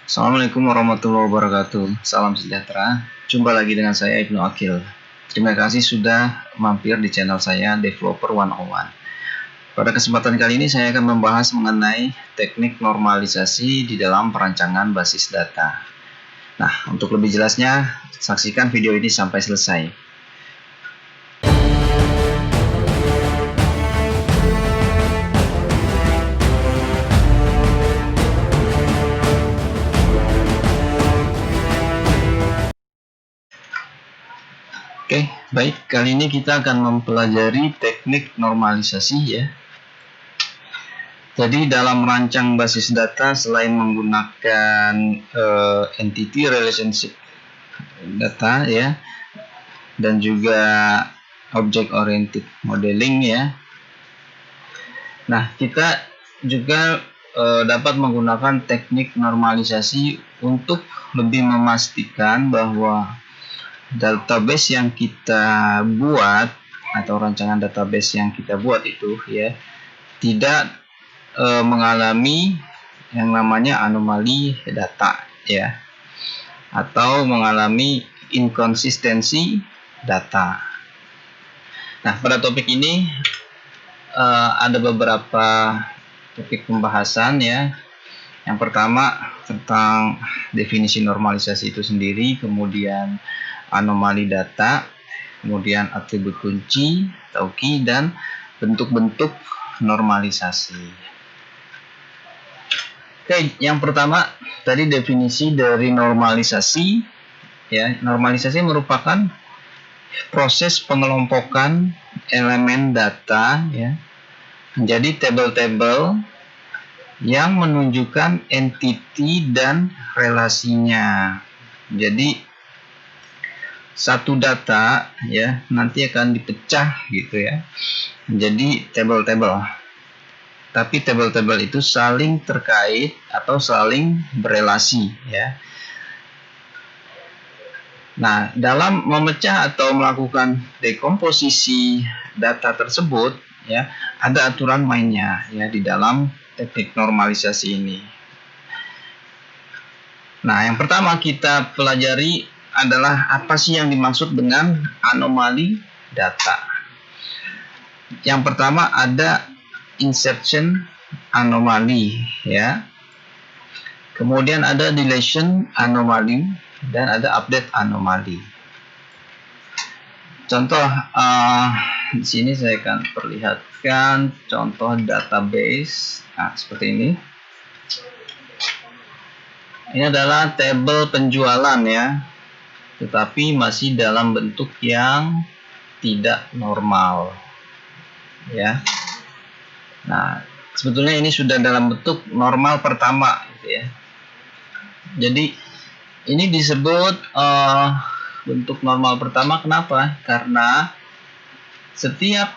Assalamualaikum warahmatullahi wabarakatuh. Salam sejahtera. Jumpa lagi dengan saya Ibnu Akil. Terima kasih sudah mampir di channel saya Developer 101. Pada kesempatan kali ini saya akan membahas mengenai teknik normalisasi di dalam perancangan basis data. Nah, untuk lebih jelasnya, saksikan video ini sampai selesai. Oke, baik. Kali ini kita akan mempelajari teknik normalisasi ya. Jadi dalam merancang basis data, selain menggunakan entity relationship data ya, dan juga object oriented modeling ya. Nah, kita juga dapat menggunakan teknik normalisasi untuk lebih memastikan bahwa database yang kita buat atau rancangan database yang kita buat itu ya tidak mengalami yang namanya anomali data ya, atau mengalami inkonsistensi data. Nah, pada topik ini ada beberapa topik pembahasan ya. Yang pertama tentang definisi normalisasi itu sendiri, kemudian anomali data, kemudian atribut kunci atau key, dan bentuk-bentuk normalisasi. Oke, yang pertama tadi definisi dari normalisasi ya. Normalisasi merupakan proses pengelompokan elemen data ya menjadi tabel-tabel yang menunjukkan entity dan relasinya. Jadi satu data ya nanti akan dipecah gitu ya menjadi tabel-tabel. Tapi tabel-tabel itu saling terkait atau saling berelasi ya. Nah, dalam memecah atau melakukan dekomposisi data tersebut ya, ada aturan mainnya ya di dalam teknik normalisasi ini. Nah, yang pertama kita pelajari adalah apa sih yang dimaksud dengan anomali data. Yang pertama ada insertion anomali ya. Kemudian ada deletion anomali dan ada update anomali. Contoh di sini saya akan perlihatkan contoh database. Nah, seperti ini. Ini adalah tabel penjualan ya, tetapi masih dalam bentuk yang tidak normal ya. Nah, sebetulnya ini sudah dalam bentuk normal pertama gitu ya. Jadi ini disebut bentuk normal pertama. Kenapa? Karena setiap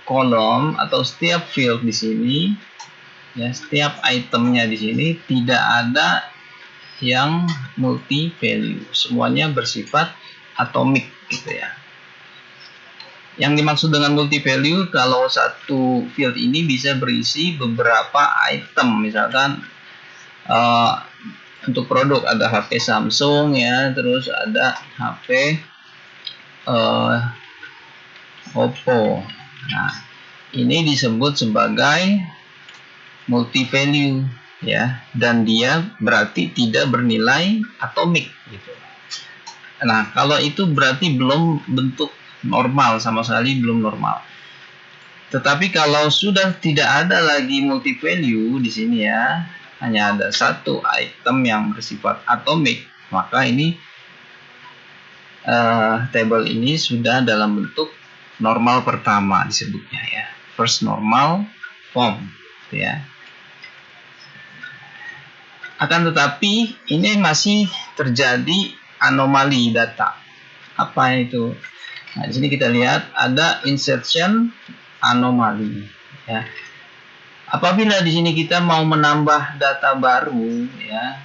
kolom atau setiap field di sini ya, setiap itemnya di sini tidak ada yang multi value, semuanya bersifat atomik gitu ya. Yang dimaksud dengan multi value, kalau satu field ini bisa berisi beberapa item, misalkan untuk produk ada HP Samsung ya, terus ada HP Oppo. Nah, ini disebut sebagai multi value ya, dan dia berarti tidak bernilai atomik gitu. Nah, kalau itu berarti belum bentuk normal, sama sekali belum normal. Tetapi kalau sudah tidak ada lagi multi value di sini ya, hanya ada satu item yang bersifat atomik, maka ini table ini sudah dalam bentuk normal pertama disebutnya ya, first normal form gitu ya. Akan tetapi ini masih terjadi anomali data. Apa itu? Nah, di sini kita lihat ada insertion anomali ya. Apabila di sini kita mau menambah data baru ya,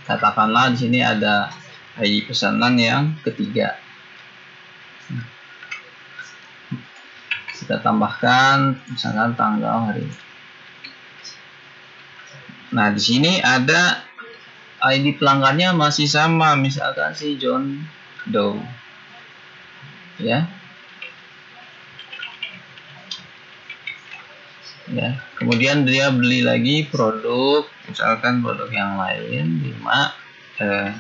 katakanlah di sini ada ID pesanan yang ketiga. Kita tambahkan misalkan tanggal hari. Nah, di sini ada ID pelanggannya masih sama, misalkan si John Doe. Ya. Ya. Kemudian dia beli lagi produk, misalkan produk yang lain 5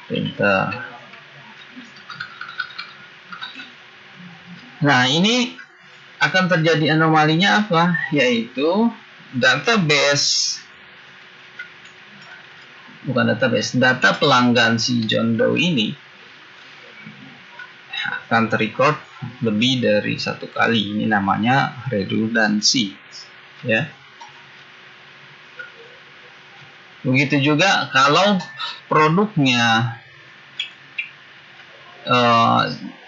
printer. Nah, ini akan terjadi anomalinya apa? Yaitu data pelanggan si John Doe ini akan terrecord lebih dari satu kali. Ini namanya redundancy, ya. Begitu juga kalau produknya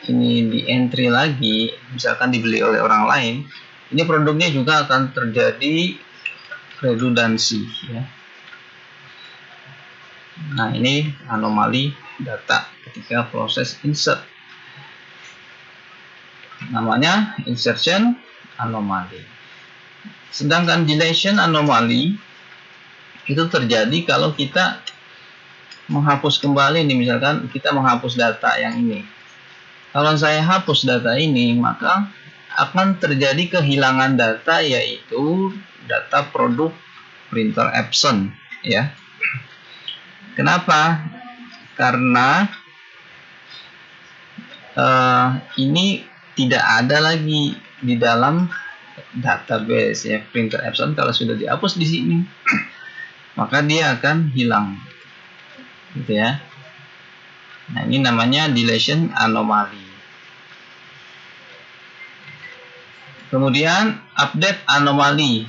ini di entry lagi, misalkan dibeli oleh orang lain, ini produknya juga akan terjadi redundancy, ya. Nah, ini anomali data ketika proses insert. Namanya insertion anomaly. Sedangkan deletion anomaly itu terjadi kalau kita menghapus kembali nih, misalkan kita menghapus data yang ini. Kalau saya hapus data ini, maka akan terjadi kehilangan data, yaitu data produk printer Epson, ya. Kenapa? Karena ini tidak ada lagi di dalam database, ya. Printer Epson kalau sudah dihapus di sini, maka dia akan hilang, gitu ya. Nah, ini namanya deletion anomaly. Kemudian update anomaly,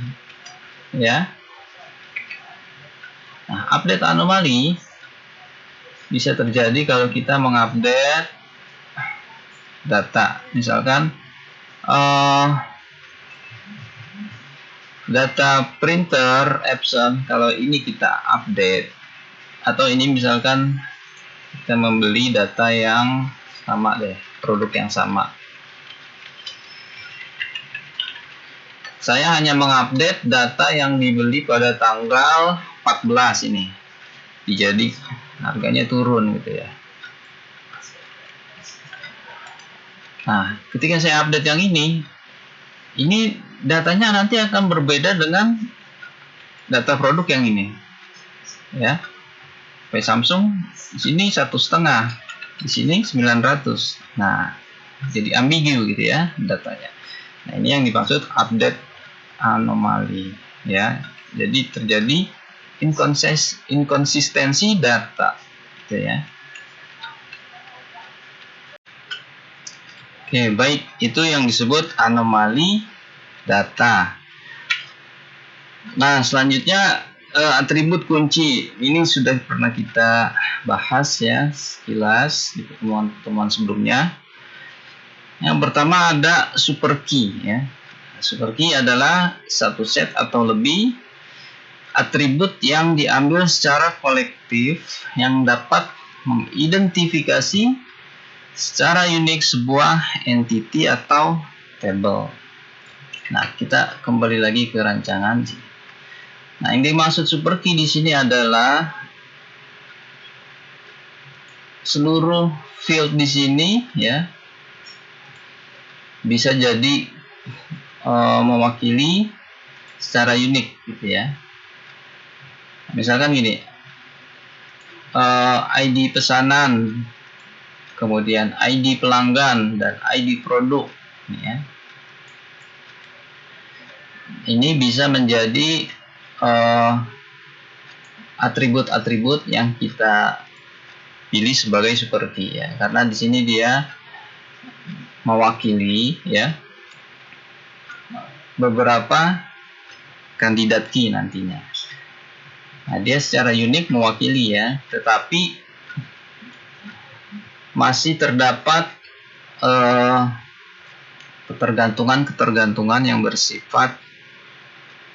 ya. Nah, update anomaly bisa terjadi kalau kita mengupdate data. Misalkan data printer Epson, kalau ini kita update, atau ini misalkan kita membeli data yang sama deh, produk yang sama. Saya hanya mengupdate data yang dibeli pada tanggal 14 ini. Jadi harganya turun, gitu ya. Nah, ketika saya update yang ini datanya nanti akan berbeda dengan data produk yang ini, ya. Samsung di sini 1,5, di sini 900. Nah, jadi ambigu, gitu ya, datanya. Nah, ini yang dimaksud update anomali, ya. Jadi terjadi inkonsistensi data, gitu ya. Oke, baik, itu yang disebut anomali data. Nah, selanjutnya atribut kunci. Ini sudah pernah kita bahas, ya, sekilas di pertemuan sebelumnya. Yang pertama ada super key, ya. Super key adalah satu set atau lebih atribut yang diambil secara kolektif yang dapat mengidentifikasi secara unik sebuah entity atau table. Nah, kita kembali lagi ke rancangan. Nah, yang dimaksud super key di sini adalah seluruh field di sini, ya, bisa jadi mewakili secara unik, gitu ya. Misalkan gini, ID pesanan, kemudian ID pelanggan dan ID produk, ya. Ini bisa menjadi atribut-atribut yang kita pilih sebagai super key, ya, karena di sini dia mewakili, ya, beberapa kandidat key nantinya. Nah, dia secara unik mewakili, ya, tetapi masih terdapat ketergantungan yang bersifat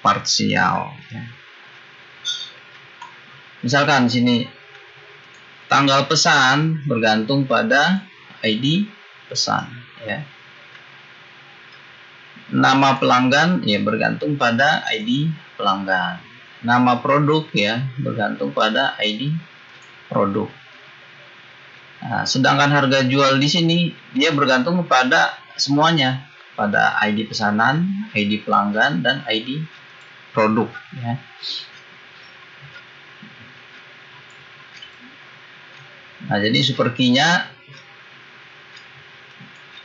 parsial, ya. Misalkan di sini tanggal pesan bergantung pada ID pesan, ya. Nama pelanggan ya bergantung pada ID pelanggan. Nama produk ya bergantung pada ID produk. Nah, sedangkan harga jual di sini dia bergantung kepada semuanya, pada ID pesanan, ID pelanggan, dan ID produk. Ya. Nah, jadi super key-nya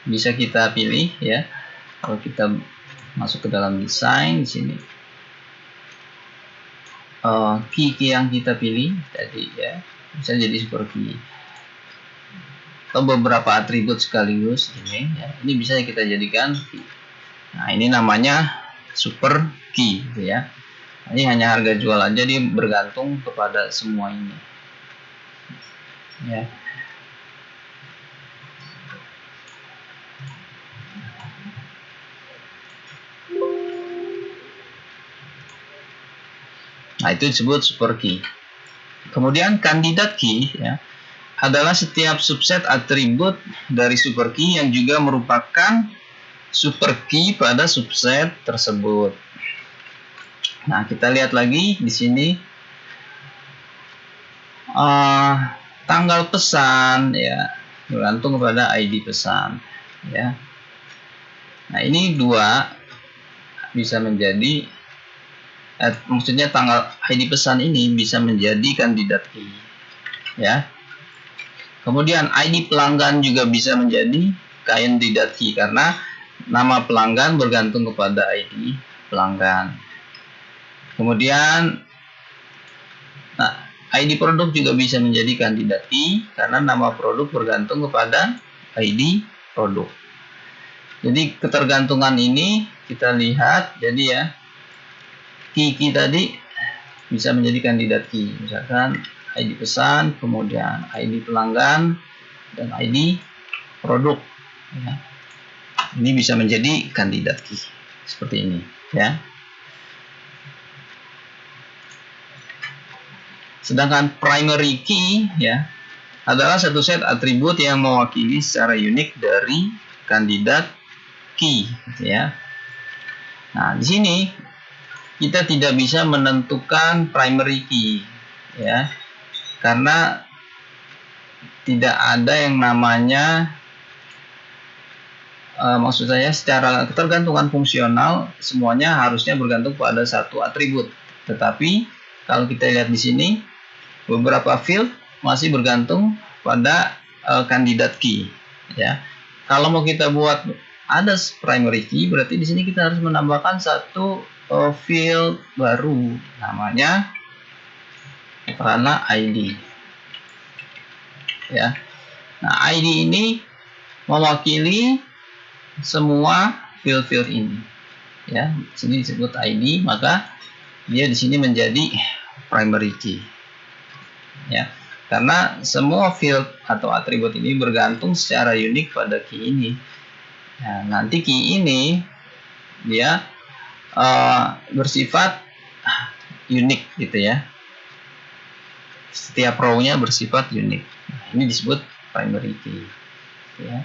bisa kita pilih ya. Kalau kita masuk ke dalam desain di sini, key yang kita pilih tadi ya bisa jadi super key. Atau beberapa atribut sekaligus ini ya. Ini bisa kita jadikan key. Nah, ini namanya super key gitu ya. Ini hanya harga jual aja, dia bergantung kepada semua ini. Ya. Nah, itu disebut super key. Kemudian kandidat key ya adalah setiap subset atribut dari super key yang juga merupakan super key pada subset tersebut. Nah, kita lihat lagi di sini tanggal pesan ya bergantung kepada ID pesan ya. Nah, ini dua bisa menjadi maksudnya tanggal ID pesan ini bisa menjadi kandidat key ya. Kemudian ID pelanggan juga bisa menjadi kandidat key karena nama pelanggan bergantung kepada ID pelanggan. Kemudian ID produk juga bisa menjadi kandidat key karena nama produk bergantung kepada ID produk. Jadi ketergantungan ini kita lihat, jadi ya key tadi bisa menjadi kandidat key. Misalkan ID pesan, kemudian ID pelanggan, dan ID produk. Ya. Ini bisa menjadi kandidat key seperti ini, ya. Sedangkan primary key ya adalah satu set atribut yang mewakili secara unik dari kandidat key, ya. Nah, di sini kita tidak bisa menentukan primary key, ya. Karena tidak ada yang namanya maksud saya secara ketergantungan fungsional semuanya harusnya bergantung pada satu atribut. Tetapi kalau kita lihat di sini beberapa field masih bergantung pada kandidat key, ya. Kalau mau kita buat ada primary key, berarti di sini kita harus menambahkan satu field baru namanya karena ID, ya. Nah, ID ini mewakili semua field ini, ya. Di sini disebut ID, maka dia di sini menjadi primary key, ya. Karena semua field atau atribut ini bergantung secara unik pada key ini. Nah, nanti key ini dia bersifat unik gitu ya. Setiap row-nya bersifat unik. Nah, ini disebut primary key, ya.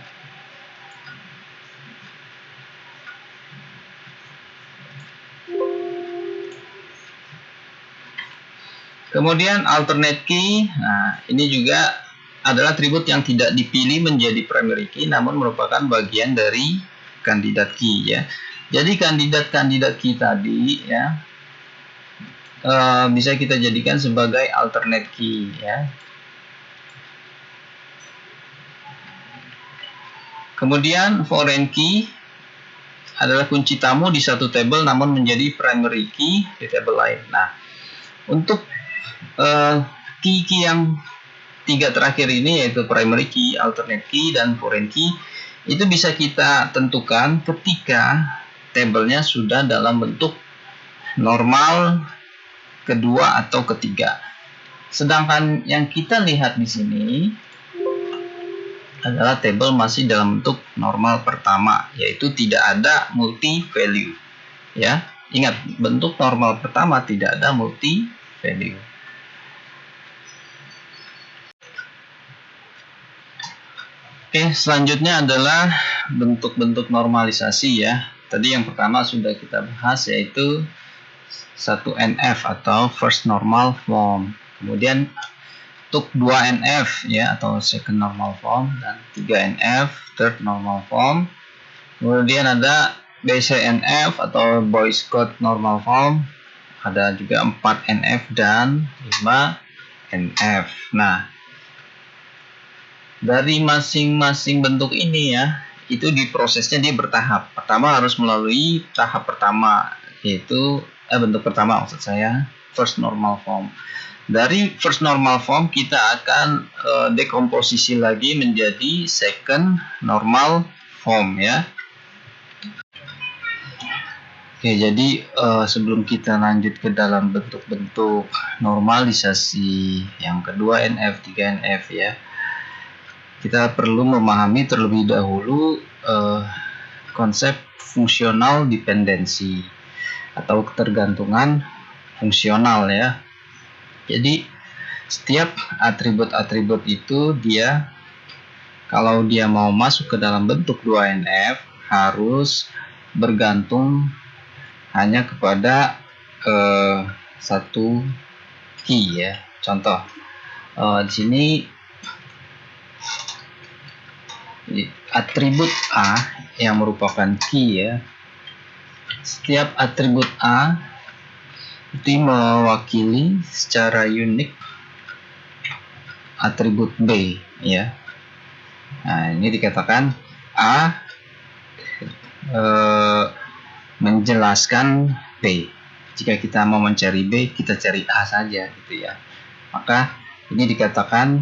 Kemudian alternate key, nah ini juga adalah atribut yang tidak dipilih menjadi primary key namun merupakan bagian dari kandidat key, ya. Jadi kandidat key tadi ya bisa kita jadikan sebagai alternate key, ya. Kemudian foreign key adalah kunci tamu di satu table namun menjadi primary key di table lain. Nah, untuk key yang tiga terakhir ini yaitu primary key, alternate key, dan foreign key itu bisa kita tentukan ketika tabelnya sudah dalam bentuk normal kedua atau ketiga. Sedangkan yang kita lihat di sini adalah tabel masih dalam bentuk normal pertama, yaitu tidak ada multi value, ya. Ingat, bentuk normal pertama tidak ada multi value. Oke, selanjutnya adalah bentuk-bentuk normalisasi, ya. Tadi yang pertama sudah kita bahas, yaitu 1NF atau first normal form. Kemudian untuk 2NF ya, atau second normal form, dan 3NF third normal form. Kemudian ada BCNF atau Boyce Codd normal form. Ada juga 4NF dan 5NF. Nah, dari masing-masing bentuk ini ya, itu diprosesnya dia bertahap. Pertama harus melalui tahap pertama, yaitu bentuk pertama maksud saya, first normal form. Dari first normal form kita akan dekomposisi lagi menjadi second normal form ya. Oke, jadi sebelum kita lanjut ke dalam bentuk-bentuk normalisasi yang kedua, NF, 3NF ya, kita perlu memahami terlebih dahulu konsep fungsional dependensi atau ketergantungan fungsional ya. Jadi setiap atribut-atribut itu dia, kalau dia mau masuk ke dalam bentuk 2NF, harus bergantung hanya kepada satu key ya. Contoh di sini atribut A yang merupakan key ya. Setiap atribut A itu mewakili secara unik atribut B ya. Nah, ini dikatakan A menjelaskan B. Jika kita mau mencari B, kita cari A saja gitu ya. Maka ini dikatakan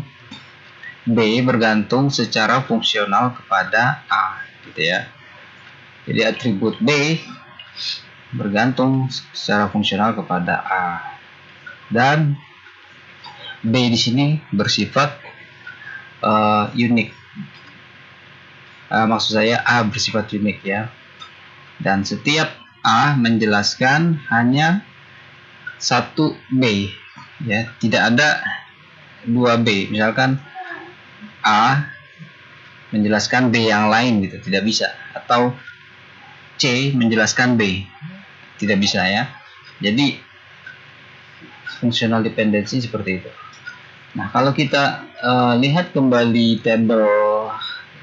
B bergantung secara fungsional kepada A gitu ya. Jadi atribut B bergantung secara fungsional kepada A. Dan B di sini bersifat unik. Maksud saya A bersifat unik ya. Dan setiap A menjelaskan hanya satu B ya, tidak ada 2B. Misalkan A menjelaskan B yang lain gitu, tidak bisa. Atau C menjelaskan B, tidak bisa ya. Jadi fungsional dependensi seperti itu. Nah, kalau kita lihat kembali tabel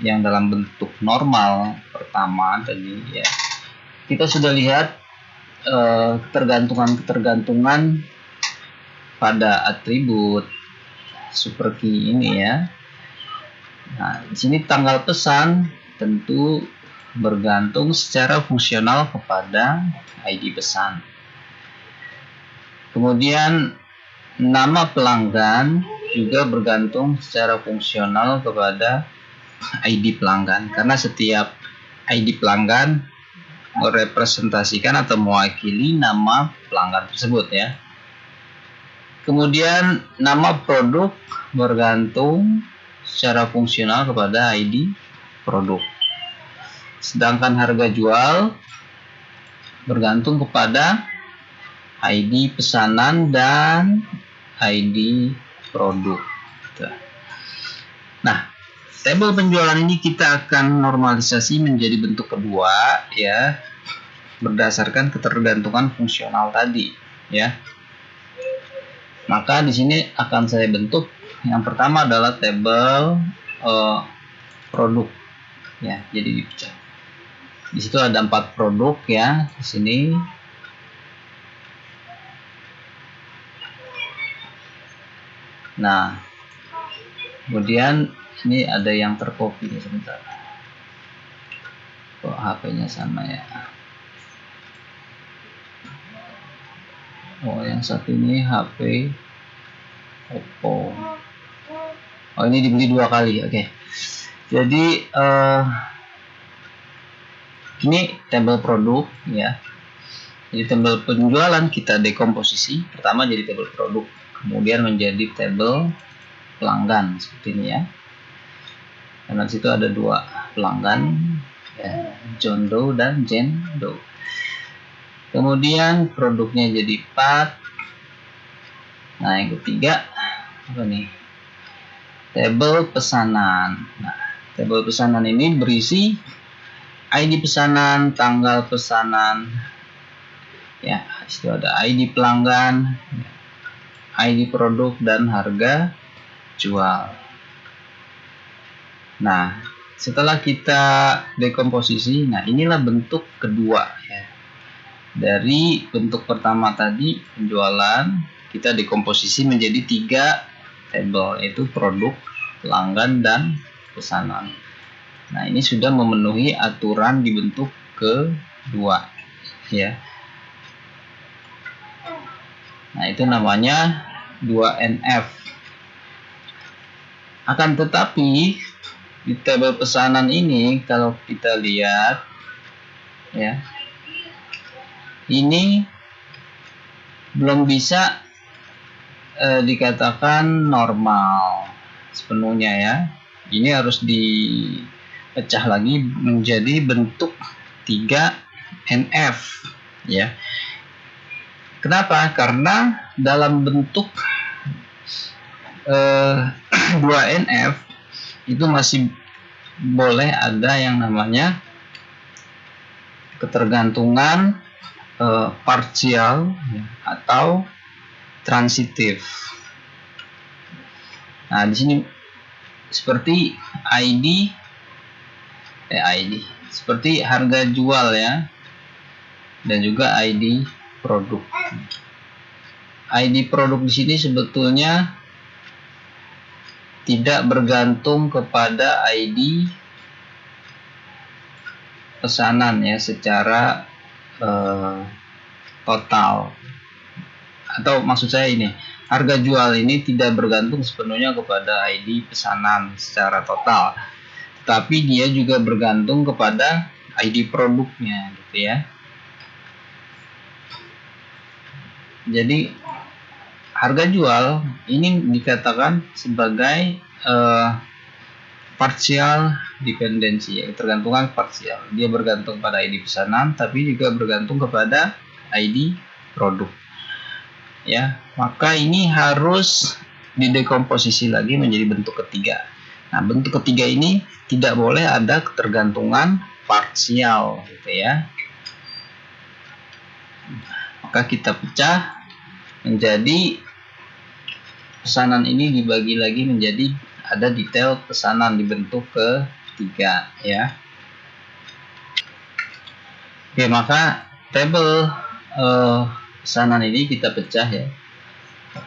yang dalam bentuk normal pertama tadi ya, kita sudah lihat ketergantungan pada atribut super key ini ya. Nah, di sini tanggal pesan tentu bergantung secara fungsional kepada ID pesan. Kemudian nama pelanggan juga bergantung secara fungsional kepada ID pelanggan, karena setiap ID pelanggan merepresentasikan atau mewakili nama pelanggan tersebut ya. Kemudian nama produk bergantung secara fungsional kepada ID produk. Sedangkan harga jual bergantung kepada ID pesanan dan ID produk. Nah, tabel penjualan ini kita akan normalisasi menjadi bentuk kedua ya, berdasarkan ketergantungan fungsional tadi ya. Maka di sini akan saya bentuk yang pertama adalah tabel produk ya. Jadi di situ ada 4 produk ya di sini. Nah, kemudian ini ada yang tercopy sebentar. Kok HP-nya sama ya? Oh, yang satu ini HP Oppo. Oh, ini dibeli 2 kali. Oke. Jadi ini tabel produk ya. Jadi tabel penjualan kita dekomposisi. Pertama jadi tabel produk, kemudian menjadi tabel pelanggan seperti ini ya. Karena di situ ada 2 pelanggan ya, John Doe dan Jane Doe. Kemudian produknya jadi 4. Nah, yang ketiga apa nih? Tabel pesanan. Nah, tabel pesanan ini berisi ID pesanan, tanggal pesanan, ya, itu ada ID pelanggan, ID produk, dan harga jual. Nah, setelah kita dekomposisi, nah inilah bentuk kedua ya. Dari bentuk pertama tadi penjualan, kita dekomposisi menjadi 3 tabel, yaitu produk, pelanggan, dan pesanan. Nah, ini sudah memenuhi aturan di bentuk kedua ya. Nah, itu namanya 2NF. Akan tetapi di tabel pesanan ini kalau kita lihat ya, ini belum bisa dikatakan normal sepenuhnya ya. Ini harus dipecah lagi menjadi bentuk 3NF ya. Kenapa? Karena dalam bentuk 2NF itu masih boleh ada yang namanya ketergantungan parsial atau transitif. Nah, di sini seperti ID seperti harga jual ya, dan juga ID produk. ID produk di sini sebetulnya tidak bergantung kepada ID pesanan ya secara total. Atau maksud saya ini, harga jual ini tidak bergantung sepenuhnya kepada ID pesanan secara total, tapi dia juga bergantung kepada ID produknya gitu ya. Jadi harga jual ini dikatakan sebagai partial dependency, ya, ketergantungan parsial. Dia bergantung pada ID pesanan, tapi juga bergantung kepada ID produk. Ya, maka ini harus didekomposisi lagi menjadi bentuk ketiga. Nah, bentuk ketiga ini tidak boleh ada ketergantungan parsial, gitu ya. Maka kita pecah menjadi pesanan ini dibagi lagi menjadi ada detail pesanan di bentuk ketiga ya. Oke, maka tabel pesanan ini kita pecah ya.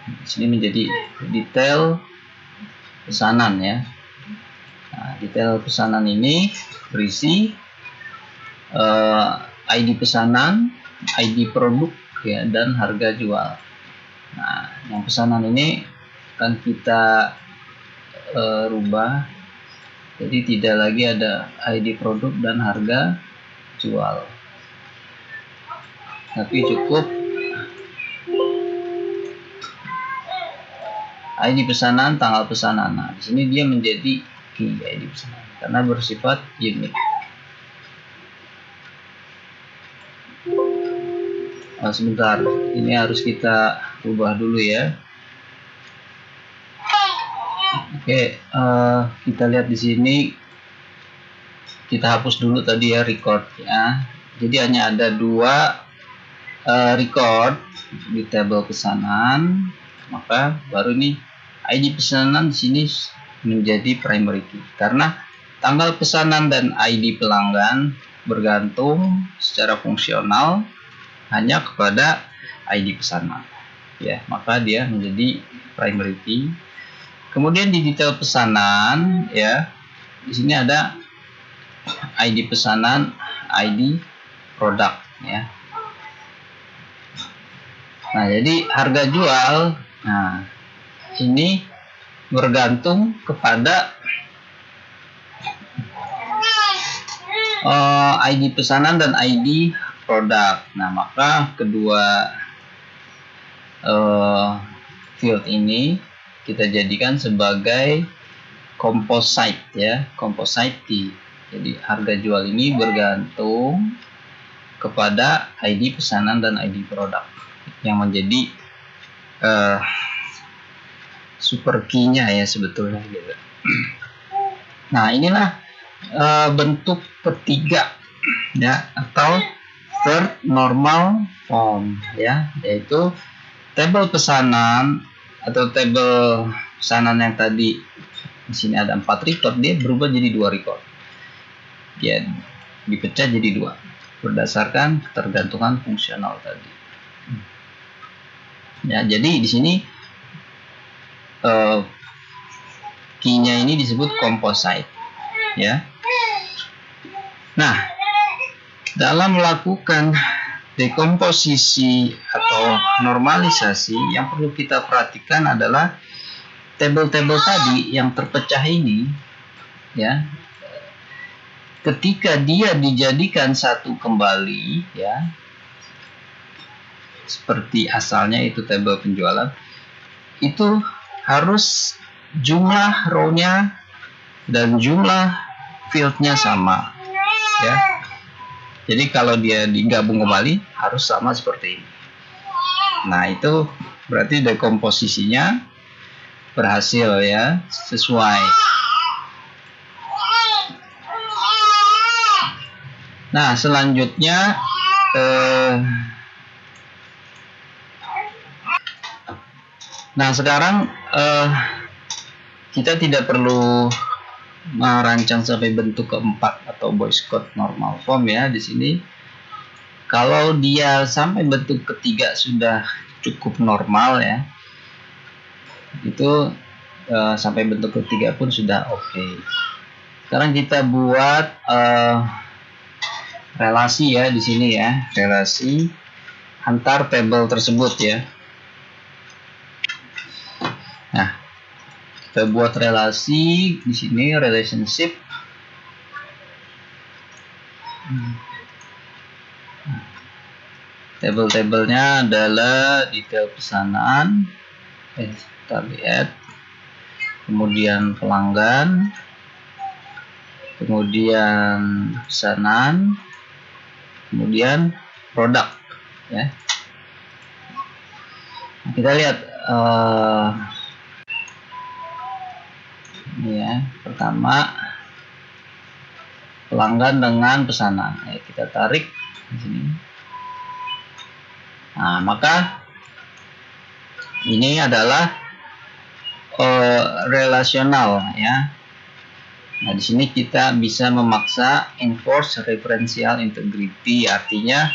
Di sini menjadi detail pesanan ya. Nah, detail pesanan ini berisi ID pesanan, ID produk ya, dan harga jual. Nah, yang pesanan ini akan kita rubah jadi tidak lagi ada ID produk dan harga jual, tapi cukup ID pesanan, tanggal pesanan. Nah, di sini dia menjadi key ID pesanan karena bersifat unik. Sebentar, ini harus kita ubah dulu ya. Oke, kita lihat di sini. Kita hapus dulu tadi ya record ya. Jadi hanya ada 2 record di tabel pesanan. Maka baru ini ID pesanan di sini menjadi primary key karena tanggal pesanan dan ID pelanggan bergantung secara fungsional hanya kepada ID pesanan ya, maka dia menjadi primary key. Kemudian di detail pesanan ya, di sini ada ID pesanan, ID produk ya. Nah, jadi harga jual, nah ini bergantung kepada ID pesanan dan ID produk. Nah, maka kedua field ini kita jadikan sebagai composite ya, composite key. Jadi harga jual ini bergantung kepada ID pesanan dan ID produk yang menjadi super key-nya ya sebetulnya gitu. Nah, inilah bentuk ketiga ya, atau third normal form, ya, yaitu tabel pesanan atau tabel pesanan yang tadi di sini ada 4 record, dia berubah jadi 2 record, ya, dipecah jadi 2 berdasarkan ketergantungan fungsional tadi. Ya, jadi di sini key-nya ini disebut composite, ya. Nah, dalam melakukan dekomposisi atau normalisasi, yang perlu kita perhatikan adalah tabel-tabel tadi yang terpecah ini, ya, ketika dia dijadikan satu kembali, ya, seperti asalnya itu tabel penjualan, itu harus jumlah row-nya dan jumlah field-nya sama, ya. Jadi kalau dia digabung kembali harus sama seperti ini. Nah, itu berarti dekomposisinya berhasil, ya, sesuai. Nah, selanjutnya sekarang kita tidak perlu merancang sampai bentuk keempat atau Boyce code normal form, ya. Di sini kalau dia sampai bentuk ketiga sudah cukup normal, ya, itu sampai bentuk ketiga pun sudah oke. Sekarang kita buat relasi, ya, di sini, ya, relasi antar tabel tersebut, ya. Nah, kita buat relasi di sini, relationship. Tabel-tabelnya adalah detail pesanan, kita lihat, kemudian pelanggan, kemudian pesanan, kemudian produk, ya. Kita lihat ini, ya, pertama pelanggan dengan pesanan, ya, kita tarik di sini. Nah, maka ini adalah relasional, ya. Nah, di sini kita bisa memaksa enforce referential integrity, artinya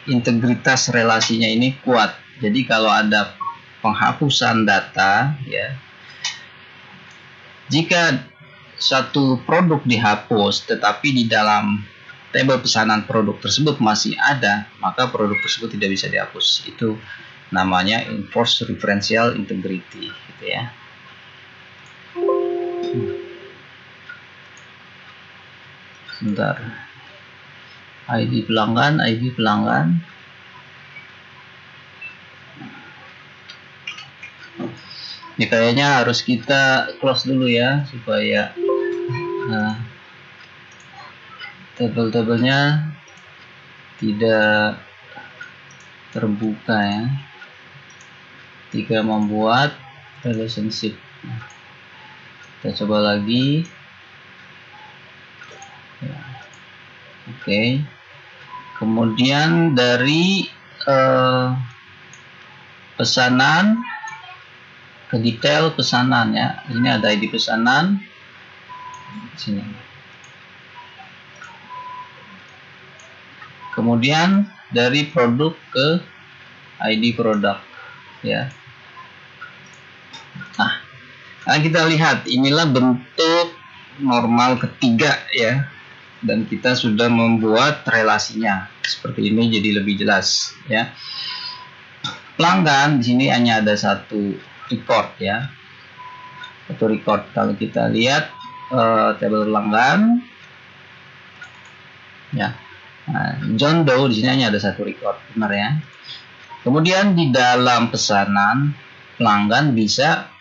integritas relasinya ini kuat. Jadi kalau ada penghapusan data, ya, jika suatu produk dihapus tetapi di dalam tabel pesanan produk tersebut masih ada, maka produk tersebut tidak bisa dihapus. Itu namanya enforce referential integrity, gitu, ya. Sebentar. ID pelanggan. Ini kayaknya harus kita close dulu, ya, supaya tabel-tabelnya tidak terbuka, ya. Ketika membuat relationship, kita coba lagi, ya. Oke. Kemudian dari pesanan ke detail pesanan, ya. Ini ada ID pesanan di sini. Kemudian dari produk ke ID produk, ya. Nah, kita lihat inilah bentuk normal ketiga, ya. Dan kita sudah membuat relasinya seperti ini jadi lebih jelas, ya. Pelanggan di sini hanya ada satu record, ya. Satu record. Kalau kita lihat tabel pelanggan, ya. Nah, John Doe di sini hanya ada satu record, benar, ya. Kemudian di dalam pesanan pelanggan bisa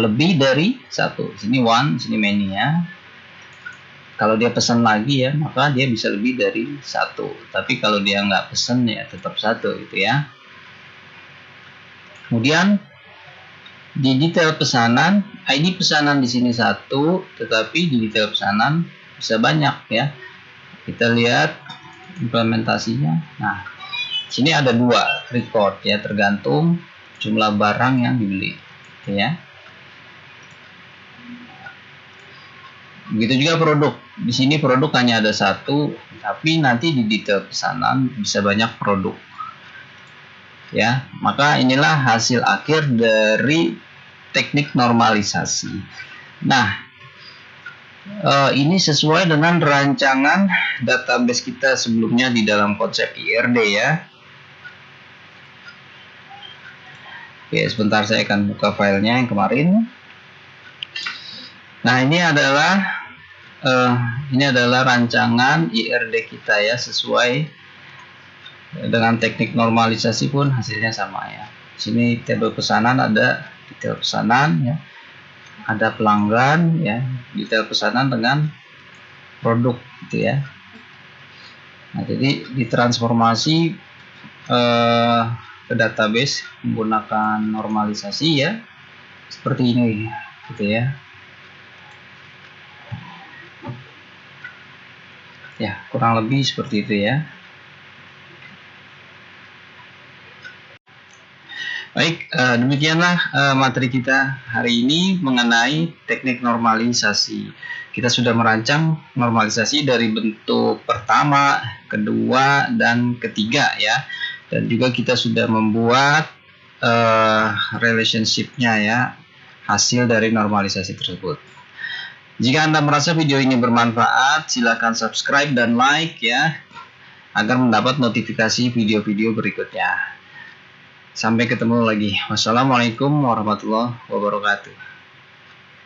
lebih dari satu. Di sini one, di sini many, ya. Kalau dia pesan lagi, ya, maka dia bisa lebih dari satu. Tapi kalau dia nggak pesan, ya tetap satu, gitu, ya. Kemudian di detail pesanan, ID pesanan di sini satu, tetapi di detail pesanan bisa banyak, ya. Kita lihat implementasinya. Nah, sini ada 2 record ya, tergantung jumlah barang yang dibeli, gitu ya. Begitu juga produk. Di sini produk hanya ada 1, tapi nanti di detail pesanan bisa banyak produk. Ya, maka inilah hasil akhir dari teknik normalisasi. Nah, ini sesuai dengan rancangan database kita sebelumnya di dalam konsep IRD ya. Oke, sebentar saya akan buka filenya yang kemarin. Nah, ini adalah rancangan IRD kita ya, sesuai dengan teknik normalisasi pun hasilnya sama ya. Sini tabel pesanan, ada detail pesanan ya, ada pelanggan ya, detail pesanan dengan produk gitu ya. Nah, jadi ditransformasi ke database menggunakan normalisasi ya, seperti ini gitu ya. Ya, kurang lebih seperti itu ya. Baik, demikianlah materi kita hari ini mengenai teknik normalisasi. Kita sudah merancang normalisasi dari bentuk pertama, kedua, dan ketiga ya. Dan juga kita sudah membuat relationship-nya ya, hasil dari normalisasi tersebut. Jika Anda merasa video ini bermanfaat, silakan subscribe dan like ya, agar mendapat notifikasi video-video berikutnya. Sampai ketemu lagi. Wassalamualaikum warahmatullahi wabarakatuh.